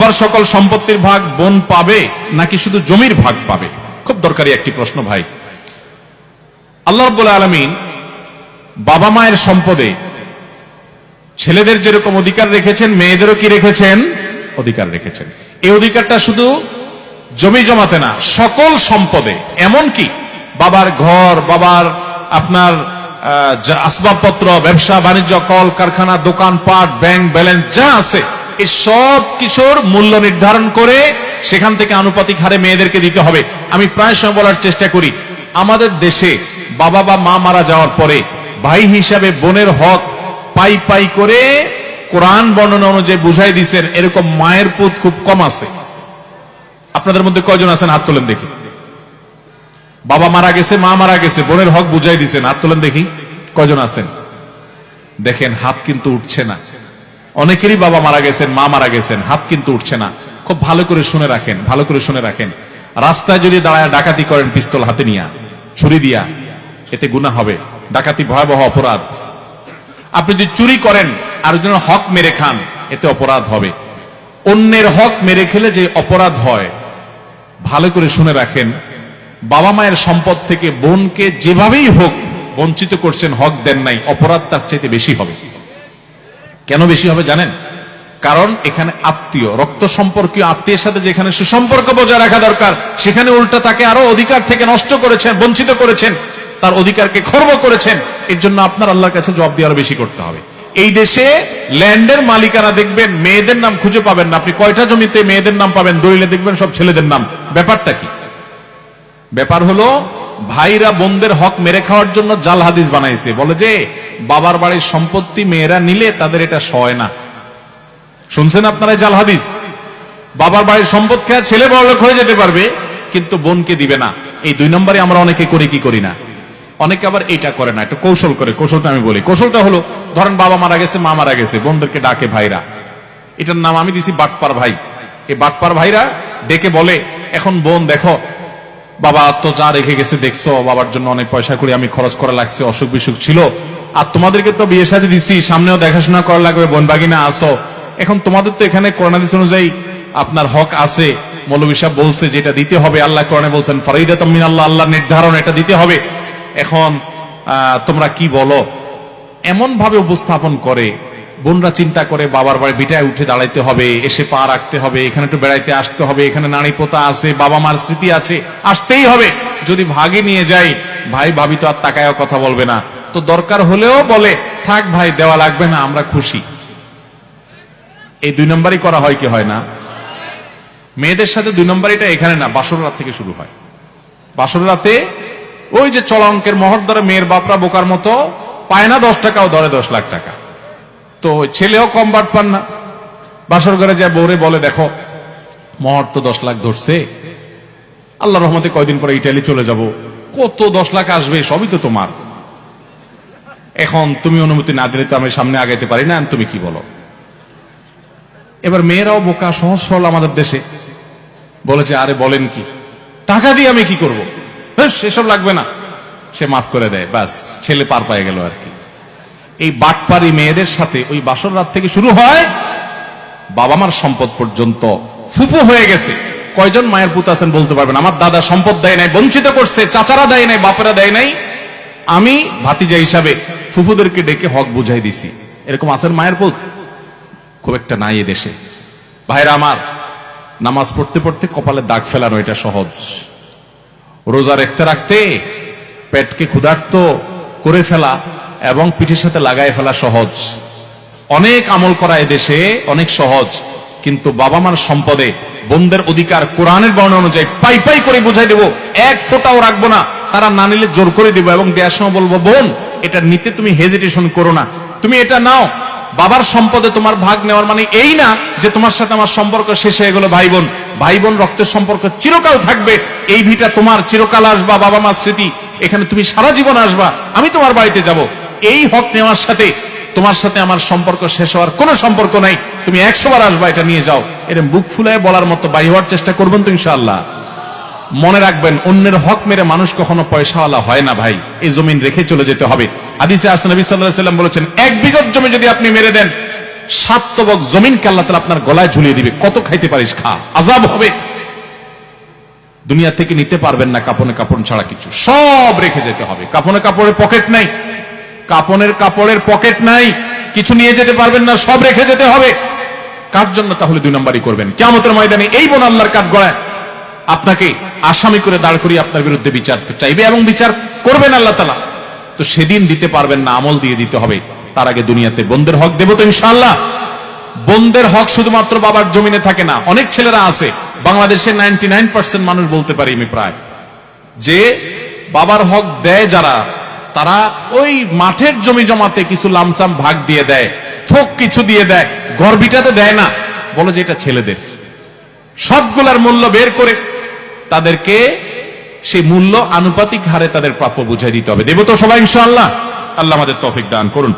আব্বার সকল সম্পত্তির ভাগ বোন পাবে নাকি শুধু জমির ভাগ পাবে? খুব দরকারি একটি প্রশ্ন ভাই। আল্লাহ রাব্বুল আলামিন বাবা মায়ের সম্পদে ছেলেদের যেরকম অধিকার রেখেছেন, মেয়েদেরও কি রেখেছেন? অধিকার রেখেছেন। এই অধিকারটা শুধু জমি জমাতে না, সকল সম্পদে। এমন কি বাবার ঘর, বাবার আপনার আসবাবপত্র, ব্যবসা বাণিজ্য, কল কারখানা, দোকানপাট, ব্যাংক ব্যালেন্স যা আছে, এই সব কিছুর মূল্য নির্ধারণ করে সেখান থেকে আনুপাতিক হারে মেয়েদেরকে দিতে হবে। আমি প্রায় সময় বলার চেষ্টা করি, আমাদের দেশে বাবা বা মা মারা যাওয়ার পরে ভাই হিসাবে বোনের হক পাই পাই করে কোরআন বর্ণনা অনুযায়ী বুঝাই দিচ্ছেন, এরকম মায়ের পুত খুব কম আছে। আপনাদের মধ্যে কয়জন আছেন হাত তোলেন দেখি? বাবা মারা গেছে, মা মারা গেছে, বোনের হক বুঝাই দিচ্ছেন, হাত তোলেন দেখি কয়জন আছেন? দেখেন হাত কিন্তু উঠছে না। অনেকেরই বাবা মারা গেছেন, মা মারা গেছেন, হাত কিন্তু উঠছে না। খুব ভালো করে শুনে রাখেন, ভালো করে শুনে রাখেন। রাস্তায় যদি দাঁড়ায় ডাকাতি করেন পিস্তল হাতে নিয়া, ছুরি দিয়া, এতে গুনাহ হবে। ডাকাতি ভয়াবহ অপরাধ। আপনি যদি চুরি করেন আর জনের হক মেরে খান, এতে অপরাধ হবে। অন্যের হক মেরে খেলে যে অপরাধ হয়, ভালো করে শুনে রাখেন। বাবা মায়ের সম্পদ থেকে বোনকে যেভাবেই হোক বঞ্চিত করছেন, হক দেন নাই, অপরাধ তার চাইতে বেশি হবে। কেন বেশি হবে জানেন? কারণ এখানে আত্মীয়, রক্ত সম্পর্কীয় আত্মীয়ের সাথে যেখানে সুসম্পর্ক বজায় রাখা দরকার, সেখানে উল্টা তাকে আরো অধিকার থেকে নষ্ট করেছেন, বঞ্চিত করেছেন, তার অধিকারকে খর্ব করেছেন। এর জন্য আপনার আল্লাহর কাছে জবাব দিয়ে আরো বেশি করতে হবে। এই দেশে ল্যান্ডের মালিকানা দেখবেন মেয়েদের নাম খুঁজে পাবেন না। আপনি কয়টা জমিতে মেয়েদের নাম পাবেন? দলিলে দেখবেন সব ছেলেদের নাম। ব্যাপারটা কি? ব্যাপার হলো ভাইরা বোনদের হক মেরে খাওয়ার জন্য জাল হাদিস বানাইছে। বলে যে বাবার বাড়ির সম্পত্তি মেয়েরা নিলে তাদের এটা সয় না। শুনছেন আপনারা জাল হাদিস? বাবার বাড়ির সম্পদ খেয়ে ছেলে বড়লোক হয়ে যেতে পারবে, কিন্তু বোনকে দিবে না। এই 2 নম্বরে আমরা অনেকে করি কি করি না? অনেকে আবার এইটা করে না, একটু কৌশল করে। কৌশলটা আমি বলি। কৌশলটা হলো, ধরেন বাবা মারা গেছে, মা মারা গেছে, বোনদেরকে ডাকে ভাইরা। এটার নাম আমি দিছি বাটপার ভাই। এই বাটপার ভাইরা ডেকে বলে, এখন বোন দেখো, বাবা তো যা রেখে গেছে দেখছো, বাবার জন্য অনেক পয়সা করে আমি খরচ করা লাগছে, অসুখ বিসুখ ছিল, আর তোমাদেরকে তো বিয়ে শাদী দিছি, সামনেও দেখাশোনা করা লাগবে, বোন বাগিনা আসো। এখন তোমাদের তো এখানে কোরআন হাদিস অনুযায়ী আপনার হক আছে। মৌলভী সাহেব বলছে যেটা দিতে হবে, আল্লাহ কোরআনে বলছেন ফরিদাতাম মিনাল্লাহ, আল্লাহর নির্ধারণ, এটা দিতে হবে। এখন তোমরা কি বলো? এমন ভাবে উপস্থাপন করে, বোনরা চিন্তা করে বাবার বাড়ি বিটায় উঠে দাঁড়াইতে হবে, এসে পা রাখতে হবে, এখানে একটু বেড়াইতে আসতে হবে, এখানে নারী পোতা আছে, বাবা মার স্মৃতি আছে, আসতেই হবে। যদি ভাগে নিয়ে যাই, ভাই ভাবি তো আর তাকায়ও কথা বলবে না, তো দরকার হলেও বলে থাক ভাই, দেওয়া লাগবে না, আমরা খুশি। এই 2 নম্বরই করা হয় কি হয় না? মেয়েদের সাথে 2 নম্বরইটা এখানে না, বাসর রাত থেকে শুরু হয়। বাসর রাতে ওই যে চলা অঙ্কের মোহর ধরে মেয়ের বাপরা বোকার মতো পায় না 10 টাকাও ধরে 10 লাখ টাকা। তো ছেলেও কম বাট পান না। বাসর ঘরে যায় বউরে বলে, দেখো মোহর তো 10 লাখ ধরছে, আল্লাহ রহমতে কয়দিন পরে ইটালি চলে যাব, কত 10 লাখ আসবে, সবই তো তোমার। এখন তুমি অনুমতি না দিলে তো আমি সামনে আগাইতে পারি না, তুমি কি বলো? এবার মেয়েরাও বোকা, সহজ সরল আমাদের দেশে, বলেছে আরে বলেন কি, টাকা দিয়ে আমি কি করব, সেসব লাগবে না। সে মাফ করে দেয়, বাস ছেলে পার পায়ে গেল আর কি। এই বাটপারি মেয়েদের সাথে ওই বাসর রাত থেকে শুরু হয়, বাবা মার সম্পদ পর্যন্ত। ফুফু হয়ে গেছে, কয়জন মায়ের পুত আছেন বলতে পারবেন? আমার দাদা সম্পদ দেয় নাই, বঞ্চিত করছে, চাচারা দেয় নাই, বাপেরা দেয় নাই, আমি ভাতিজা হিসাবে ফুফুদেরকে ডেকে হক বুঝাই দিছি। এরকম আছেন মায়ের পুত? খুব একটা নাই এ দেশে। ভাইরা আমার, নামাজ পড়তে পড়তে কপালে দাগ ফেলানো এটা সহজ, রোজা রাখতে রাখতে পেটকে ক্ষুধার্ত করে ফেলা এবং পিঠের সাথে লাগায় ফেলা সহজ। অনেক আমল করা এদেশে অনেক সহজ, কিন্তু বাবা মার সম্পদে বোনদের অধিকার কোরআনের বর্ণনা অনুযায়ী পাই পাই করে বুঝাই দেবো, 1 ফোঁটাও রাখবো না। তারা না নিলে জোর করে দিব এবং দেওয়ার সময় বলবো, বোন এটা নিতে তুমি হেজিটেশন করো না, তুমি এটা নাও। বাবার সম্পদে তোমার ভাগ নেওয়ার মানে এই না যে তোমার সাথে আমার সম্পর্ক শেষ হয়ে গেল। ভাই বোন, ভাই বোন রক্তের সম্পর্ক চিরকাল থাকবে। এই ভিটা তোমার, চিরকাল আসবা, বাবা মার স্মৃতি, এখানে তুমি সারা জীবন আসবা, আমি তোমার বাড়িতে যাব। এই হক নেওয়ার সাথে তোমার সাথে আমার সম্পর্ক শেষ হওয়ার কোনো সম্পর্ক নাই, তুমি 100 বার আসবা, এটা নিয়ে যাও। এরকম বুক ফুলায় বলার মতো বাই হওয়ার চেষ্টা করবেন তো ইনশাআল্লাহ। মনে রাখবেন, অন্যের হক মেরে মানুষ কখনো পয়সাওয়ালা হয় না ভাই। এই জমিন রেখে চলে যেতে হবে। হাদিসে আসে নবী সাল্লাল্লাহু আলাইহি ওয়াসাল্লাম বলেছেন, 1 বিঘত জমি যদি আপনি মেরে দেন, 7 তবক জমিনকে আল্লাহ তাআলা আপনার গলায় ঝুলিয়ে দিবে, কত খাইতে পারিস খা, আযাব হবে। দুনিয়া থেকে নিতে পারবেন না কাপনে কাপড় ছাড়া কিছু, সব রেখে যেতে হবে। কাপনে কাপড়ের পকেট নাই, কাপনের কাপড়ের পকেট নাই, কিছু নিয়ে যেতে পারবেন না, সব রেখে যেতে হবে। কার জন্য তাহলে 2 নম্বরই করবেন? কিয়ামতের ময়দানে এই বোন আল্লাহর কাঠ গড়ায় আপনাকে আসামি করে দাঁড় করিয়ে আপনার বিরুদ্ধে বিচার চাইবে এবং বিচার করবেন আল্লাহ তাআলা। তো সেদিন দিতে পারবেন না, আমল দিয়ে দিতে হবে। তার আগে দুনিয়াতে বোনদের হক দেব তো ইনশাআল্লাহ। বোনদের হক শুধুমাত্র বাবার জমিনে থাকে না। অনেক ছেলেরা আছে, বাংলাদেশের 99% মানুষ বলতে পারি আমি প্রায়, যে বাবার হক দেয় যারা, তারা ওই মাঠের জমি জমাতে কিছু লামসাম ভাগ দিয়ে দেয়, থোক কিছু দিয়ে দেয়, গর্বিটাতে দেয় না, বলে যে এটা ছেলেদের। সবগুলার মূল্য বের করে তাদেরকে সেই মূল্য আনুপাতিক হারে তাদের প্রাপ্য বুঝাই দিতে হবে। দেব তো সবাই ইনশাআল্লাহ। আল্লাহ আমাদের তৌফিক দান করুন।